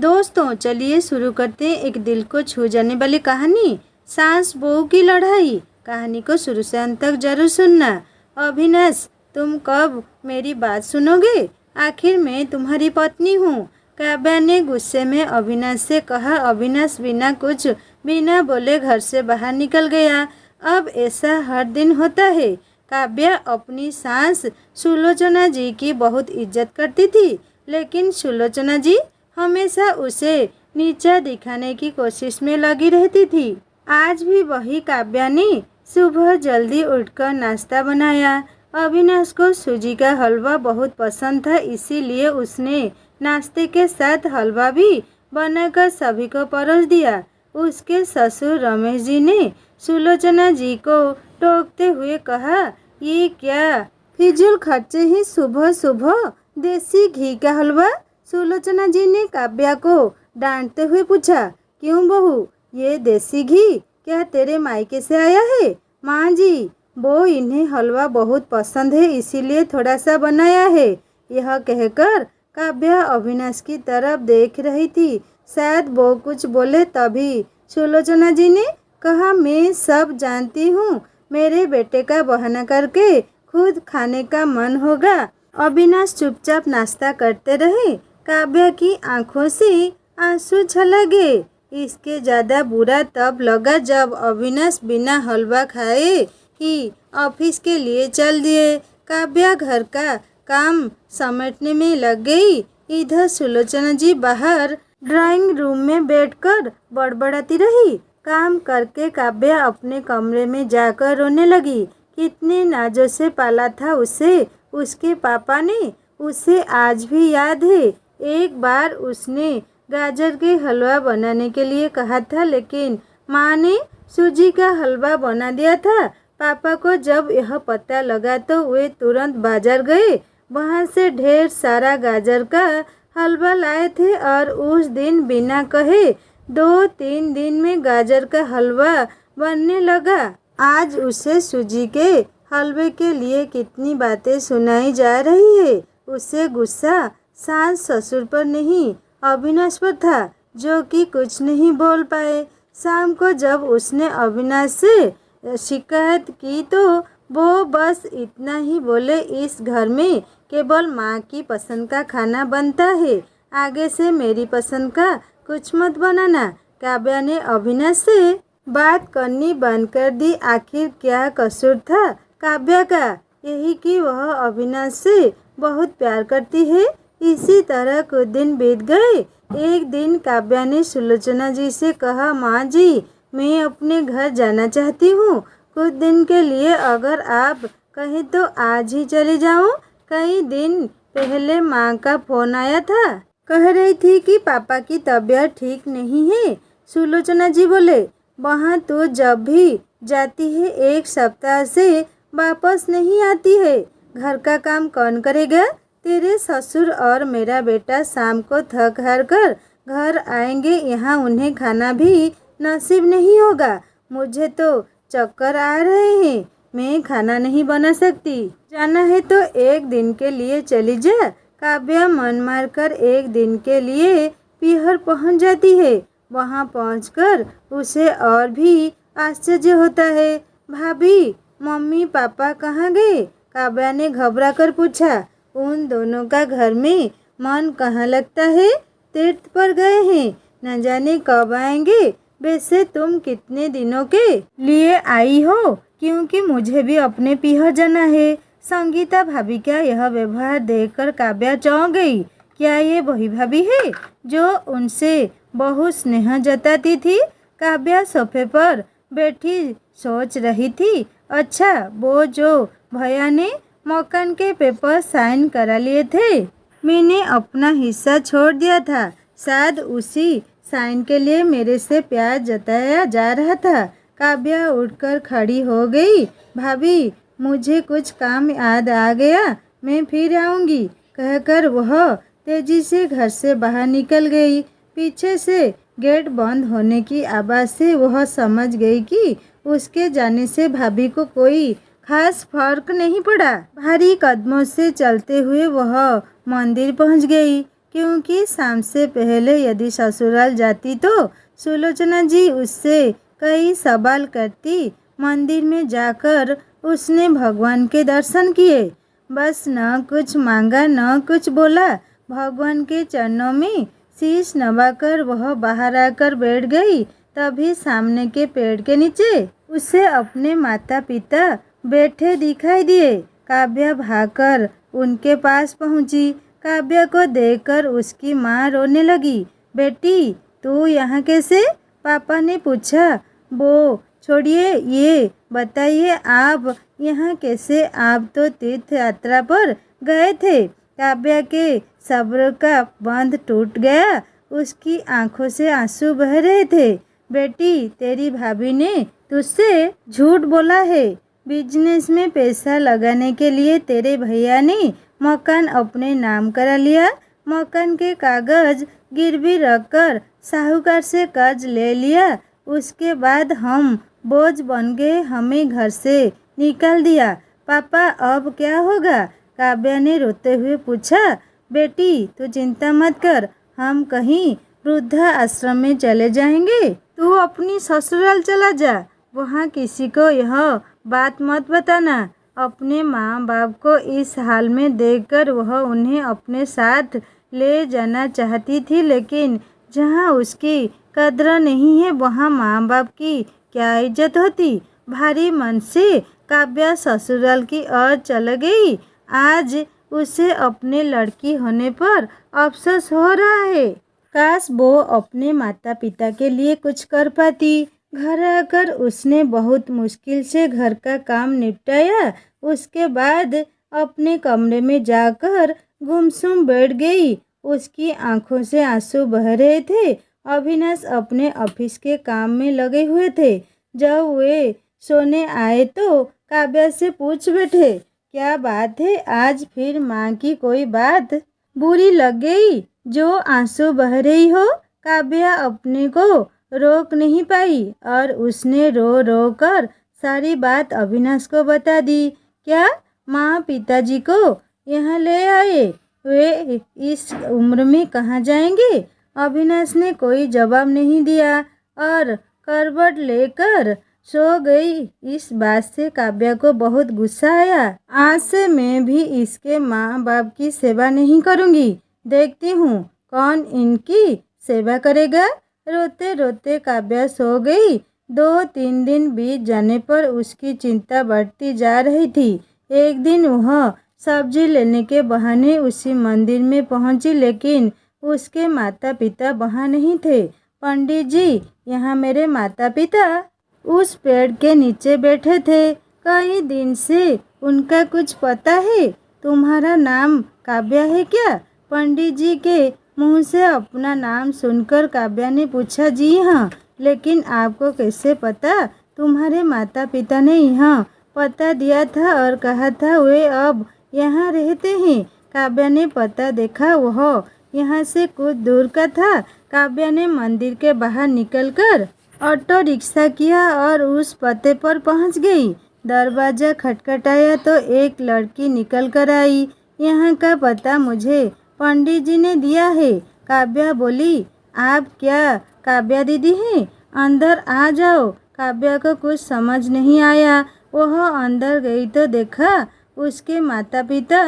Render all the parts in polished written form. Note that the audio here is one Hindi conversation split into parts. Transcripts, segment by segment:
दोस्तों चलिए शुरू करते हैं एक दिल को छू जाने वाली कहानी, सास बहू की लड़ाई। कहानी को शुरू से अंत तक जरूर सुनना। अविनाश, तुम कब मेरी बात सुनोगे? आखिर मैं तुम्हारी पत्नी हूँ। काव्या ने गुस्से में अविनाश से कहा। अविनाश बिना बोले घर से बाहर निकल गया। अब ऐसा हर दिन होता है। काव्या अपनी सास सुलोचना जी की बहुत इज्जत करती थी, लेकिन सुलोचना जी हमेशा उसे नीचा दिखाने की कोशिश में लगी रहती थी। आज भी वही काव्या ने सुबह जल्दी उठकर नाश्ता बनाया। अविनाश को सूजी का हलवा बहुत पसंद था, इसीलिए उसने नाश्ते के साथ हलवा भी बनाकर सभी को परोस दिया। उसके ससुर रमेश जी ने सुलोचना जी को टोकते हुए कहा, ये क्या फिजूल खर्चे ही सुबह सुबह देसी घी का हलवा? सुलोचना जी ने काव्या को डांटते हुए पूछा, क्यों बहू, ये देसी घी क्या तेरे मायके से आया है? माँ जी, वो इन्हें हलवा बहुत पसंद है, इसीलिए थोड़ा सा बनाया है। यह कहकर काव्या अविनाश की तरफ देख रही थी। शायद वो कुछ बोले, तभी सुलोचना जी ने कहा, मैं सब जानती हूँ, मेरे बेटे का बहाना करके खुद खाने का मन होगा। अविनाश चुपचाप नाश्ता करते रहे। काव्या की आंखों से आंसू छलके। इसके ज़्यादा बुरा तब लगा जब अविनाश बिना हलवा खाए ही ऑफिस के लिए चल दिए। काव्या घर का काम समेटने में लग गई। इधर सुलोचना जी बाहर ड्राइंग रूम में बैठकर बड़बड़ाती रही। काम करके काव्या अपने कमरे में जाकर रोने लगी। कितने नाजों से पाला था उसे उसके पापा ने, उसे आज भी याद है। एक बार उसने गाजर के हलवा बनाने के लिए कहा था, लेकिन माँ ने सूजी का हलवा बना दिया था। पापा को जब यह पता लगा तो वे तुरंत बाजार गए। वहाँ से ढेर सारा गाजर का हलवा लाए थे और उस दिन बिना कहे 2-3 दिन में गाजर का हलवा बनने लगा। आज उसे सूजी के हलवे के लिए कितनी बातें सुनाई जा रही है। उसे गुस्सा सास ससुर पर नहीं, अविनाश पर था, जो कि कुछ नहीं बोल पाए। शाम को जब उसने अविनाश से शिकायत की तो वो बस इतना ही बोले, इस घर में केवल माँ की पसंद का खाना बनता है, आगे से मेरी पसंद का कुछ मत बनाना। काव्या ने अविनाश से बात करनी बंद कर दी। आखिर क्या कसूर था काव्या का? यही कि वह अविनाश से बहुत प्यार करती है। इसी तरह कुछ दिन बीत गए। एक दिन काव्या ने सुलोचना जी से कहा, माँ जी, मैं अपने घर जाना चाहती हूँ कुछ दिन के लिए, अगर आप कहें तो आज ही चले जाऊँ। कई दिन पहले माँ का फोन आया था, कह रही थी कि पापा की तबीयत ठीक नहीं है। सुलोचना जी बोले, वहाँ तो जब भी जाती है 1 सप्ताह से वापस नहीं आती है। घर का काम कौन करेगा? तेरे ससुर और मेरा बेटा शाम को थक हार कर घर आएंगे, यहाँ उन्हें खाना भी नसीब नहीं होगा। मुझे तो चक्कर आ रहे हैं, मैं खाना नहीं बना सकती। जाना है तो 1 दिन के लिए चली जा। काव्या मन मारकर 1 दिन के लिए पीहर पहुंच जाती है। वहां पहुंचकर उसे और भी आश्चर्य होता है। भाभी, मम्मी पापा कहाँ गए? काव्या ने घबरा कर पूछा। उन दोनों का घर में मन कहाँ लगता है? तीर्थ पर गए हैं, न जाने कब आएंगे। वैसे तुम कितने दिनों के लिए आई हो? क्योंकि मुझे भी अपने पीहर जाना है। संगीता भाभी का यह व्यवहार देखकर काव्या चौंक गई। क्या ये वही भाभी है जो उनसे बहुत स्नेह जताती थी? काव्या सोफे पर बैठी सोच रही थी। अच्छा, वो जो भैया ने मकान के पेपर साइन करा लिए थे, मैंने अपना हिस्सा छोड़ दिया था, शायद उसी साइन के लिए मेरे से प्यार जताया जा रहा था। काव्या उठकर खड़ी हो गई। भाभी, मुझे कुछ काम याद आ गया, मैं फिर आऊँगी, कहकर वह तेजी से घर से बाहर निकल गई। पीछे से गेट बंद होने की आवाज़ से वह समझ गई कि उसके जाने से भाभी को कोई खास फर्क नहीं पड़ा। भारी कदमों से चलते हुए वह मंदिर पहुंच गई। क्योंकि शाम से पहले यदि ससुराल जाती तो सुलोचना जी उससे कई सवाल करती। मंदिर में जाकर उसने भगवान के दर्शन किए, बस न कुछ मांगा न कुछ बोला। भगवान के चरणों में शीश नवाकर वह बाहर आकर बैठ गई। तभी सामने के पेड़ के नीचे उसे अपने माता पिता बैठे दिखाई दिए। काव्या भागकर उनके पास पहुंची। काव्या को देखकर उसकी माँ रोने लगी। बेटी तू यहाँ कैसे? पापा ने पूछा। वो छोड़िए, ये बताइए आप यहाँ कैसे? आप तो तीर्थ यात्रा पर गए थे। काव्या के सब्र का बंध टूट गया। उसकी आंखों से आंसू बह रहे थे। बेटी तेरी भाभी ने तुझसे झूठ बोला है। बिजनेस में पैसा लगाने के लिए तेरे भैया ने मकान अपने नाम करा लिया। मकान के कागज गिरवी रखकर साहूकार से कर्ज ले लिया। उसके बाद हम बोझ बन गए, हमें घर से निकाल दिया। पापा अब क्या होगा? काव्या ने रोते हुए पूछा। बेटी तू चिंता मत कर, हम कहीं वृद्धा आश्रम में चले जाएंगे। तू अपनी ससुराल चला जा, वहाँ किसी को यह बात मत बताना। अपने माँ बाप को इस हाल में देखकर वह उन्हें अपने साथ ले जाना चाहती थी, लेकिन जहाँ उसकी कद्र नहीं है वहाँ माँ बाप की क्या इज्जत होती। भारी मन से काव्या ससुराल की ओर चल गई। आज उसे अपने लड़की होने पर अफसोस हो रहा है। काश वो अपने माता पिता के लिए कुछ कर पाती। घर आकर उसने बहुत मुश्किल से घर का काम निपटाया। उसके बाद अपने कमरे में जाकर गुमसुम बैठ गई। उसकी आंखों से आंसू बह रहे थे। अविनाश अपने ऑफिस के काम में लगे हुए थे। जब वे सोने आए तो काव्या से पूछ बैठे, क्या बात है? आज फिर माँ की कोई बात बुरी लग गई जो आंसू बह रही हो? काव्या अपने को रोक नहीं पाई और उसने रो रो कर सारी बात अविनाश को बता दी। क्या माँ पिताजी को यहाँ ले आए? वे इस उम्र में कहाँ जाएंगे? अविनाश ने कोई जवाब नहीं दिया और करवट लेकर सो गई। इस बात से काव्या को बहुत गुस्सा आया। आज से मैं भी इसके माँ बाप की सेवा नहीं करूँगी। देखती हूँ कौन इनकी सेवा करेगा। रोते रोते काव्या सो गई। 2-3 दिन बीत जाने पर उसकी चिंता बढ़ती जा रही थी। एक दिन वह सब्जी लेने के बहाने उसी मंदिर में पहुंची, लेकिन उसके माता पिता वहाँ नहीं थे। पंडित जी, यहाँ मेरे माता पिता उस पेड़ के नीचे बैठे थे। कई दिन से उनका कुछ पता है? तुम्हारा नाम काव्या है क्या? पंडित जी के मुंह से अपना नाम सुनकर काव्या ने पूछा। जी हाँ, लेकिन आपको कैसे पता? तुम्हारे माता पिता ने यहाँ पता दिया था और कहा था वे अब यहाँ रहते हैं। काव्या ने पता देखा, वह यहाँ से कुछ दूर का था। काव्या ने मंदिर के बाहर निकलकर ऑटो रिक्शा किया और उस पते पर पहुँच गई। दरवाज़ा खटखटाया तो एक लड़की निकल कर आई। यहाँ का पता मुझे पंडित जी ने दिया है। काव्या बोली। आप क्या काव्या दीदी हैं? अंदर आ जाओ। काव्या को कुछ समझ नहीं आया। वह अंदर गई तो देखा उसके माता पिता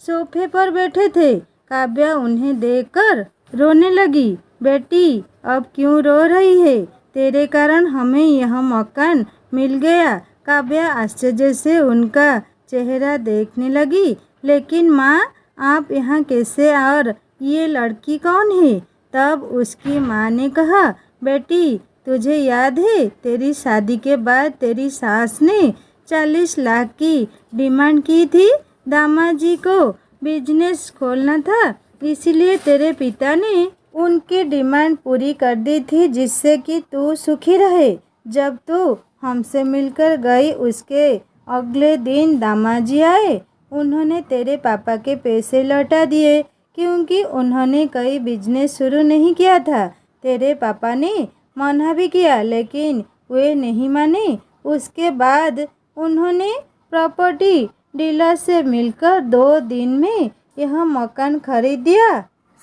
सोफे पर बैठे थे। काव्या उन्हें देखकर रोने लगी। बेटी अब क्यों रो रही है? तेरे कारण हमें यह मकान मिल गया। काव्या आश्चर्य से उनका चेहरा देखने लगी। लेकिन माँ, आप यहाँ कैसे और ये लड़की कौन है? तब उसकी माँ ने कहा, बेटी तुझे याद है तेरी शादी के बाद तेरी सास ने 40 लाख की डिमांड की थी। दामाजी को बिजनेस खोलना था, इसलिए तेरे पिता ने उनकी डिमांड पूरी कर दी थी, जिससे कि तू सुखी रहे। जब तू हमसे मिलकर गई उसके अगले दिन दामाजी आए। उन्होंने तेरे पापा के पैसे लौटा दिए, क्योंकि उन्होंने कई बिजनेस शुरू नहीं किया था। तेरे पापा ने मना भी किया, लेकिन वे नहीं माने। उसके बाद उन्होंने प्रॉपर्टी डीलर से मिलकर 2 दिन में यह मकान खरीद दिया।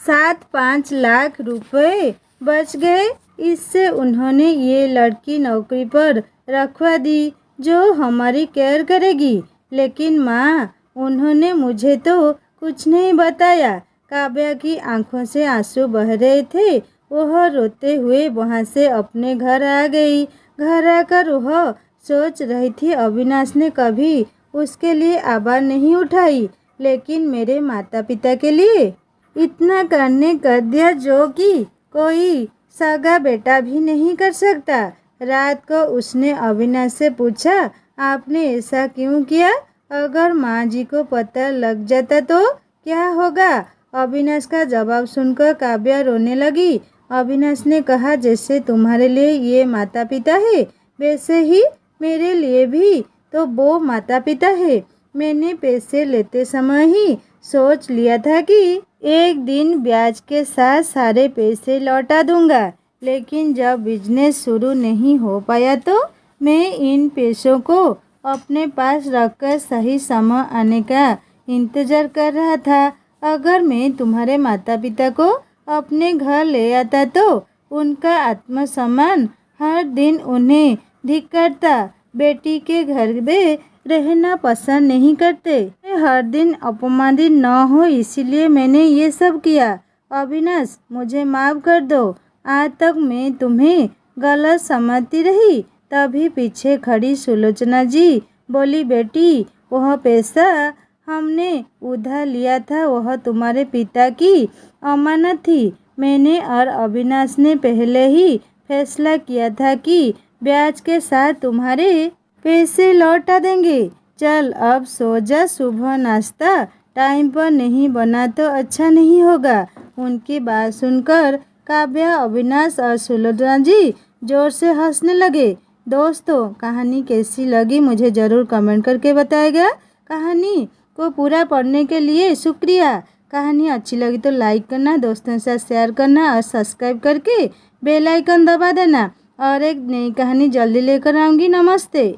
7-5 लाख रुपए बच गए। इससे उन्होंने ये लड़की नौकरी पर रखवा दी जो हमारी केयर करेगी। लेकिन माँ, उन्होंने मुझे तो कुछ नहीं बताया। काव्या की आंखों से आंसू बह रहे थे। वह रोते हुए वहाँ से अपने घर आ गई। घर आकर वह सोच रही थी अविनाश ने कभी उसके लिए आवाज़ नहीं उठाई, लेकिन मेरे माता पिता के लिए इतना करने कर दिया जो कि कोई सगा बेटा भी नहीं कर सकता। रात को उसने अविनाश से पूछा, आपने ऐसा क्यों किया? अगर माँ जी को पता लग जाता तो क्या होगा? अविनाश का जवाब सुनकर काव्या रोने लगी। अविनाश ने कहा, जैसे तुम्हारे लिए ये माता पिता है वैसे ही मेरे लिए भी तो वो माता पिता है। मैंने पैसे लेते समय ही सोच लिया था कि एक दिन ब्याज के साथ सारे पैसे लौटा दूंगा, लेकिन जब बिजनेस शुरू नहीं हो पाया तो मैं इन पैसों को अपने पास रखकर सही समय आने का इंतज़ार कर रहा था। अगर मैं तुम्हारे माता पिता को अपने घर ले आता तो उनका आत्मसम्मान हर दिन उन्हें धिक्कारता। बेटी के घर में रहना पसंद नहीं करते। मैं हर दिन अपमानित न हो इसीलिए मैंने ये सब किया। अविनाश, मुझे माफ़ कर दो। आज तक मैं तुम्हें गलत समझती रही। तभी पीछे खड़ी सुलोचना जी बोली, बेटी, वह पैसा हमने उधार लिया था वह तुम्हारे पिता की अमानत थी। मैंने और अविनाश ने पहले ही फैसला किया था कि ब्याज के साथ तुम्हारे पैसे लौटा देंगे। चल अब सो जा, सुबह नाश्ता टाइम पर नहीं बना तो अच्छा नहीं होगा। उनकी बात सुनकर काव्या, अविनाश और सुलोचना जी जोर से हंसने लगे। दोस्तों, कहानी कैसी लगी मुझे ज़रूर कमेंट करके बताएगा। कहानी को पूरा पढ़ने के लिए शुक्रिया। कहानी अच्छी लगी तो लाइक करना, दोस्तों के साथ शेयर करना और सब्सक्राइब करके बेल आइकन दबा देना। और एक नई कहानी जल्दी लेकर आऊँगी। नमस्ते।